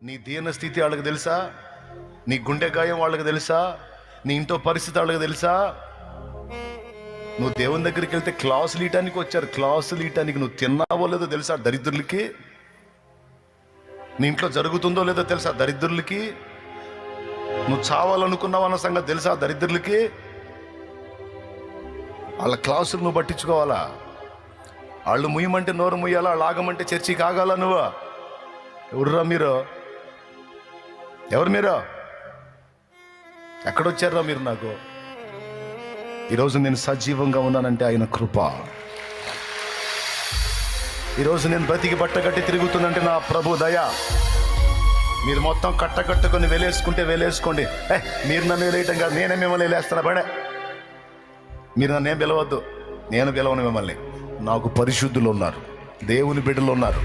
నీ దీన స్థితి వాళ్ళకి తెలుసా? నీ గుండె గాయం వాళ్ళకి తెలుసా? నీ ఇంట్లో పరిస్థితి వాళ్ళకి తెలుసా? నువ్వు దేవుని దగ్గరికి వెళ్తే క్లాసులు ఇయటానికి వచ్చారు. క్లాసులు ఇయటానికి నువ్వు తిన్నావో లేదో తెలుసా దరిద్రులకి? నీ ఇంట్లో జరుగుతుందో లేదో తెలుసా దరిద్రులకి? నువ్వు చావాలనుకున్నావు అన్న సంగతి తెలుసా దరిద్రులకి? వాళ్ళ క్లాసులు నువ్వు పట్టించుకోవాలా? వాళ్ళు ముయ్యమంటే నోరు ముయ్యాలా? వాళ్ళు ఆగమంటే చర్చికి ఆగాల? నువ్వు ఎవరురా మీరు? ఎవరు మీరు? ఎక్కడొచ్చారా మీరు? నాకు ఈరోజు నేను సజీవంగా ఉన్నానంటే ఆయన కృప. ఈరోజు నేను బ్రతికి బట్టగట్టి తిరుగుతుందంటే నా ప్రభు దయ. మీరు మొత్తం కట్టకట్టుకొని వేలేసుకుంటే వేలేసుకోండి. మీరు నన్ను వేలేయటం కాదు, నేనే మిమ్మల్ని వేలేస్తున్నా. బడే మీరు నన్నేం పిలవద్దు, నేను పిలవను మిమ్మల్ని. నాకు పరిశుద్ధులు ఉన్నారు, దేవుని బిడ్డలు ఉన్నారు.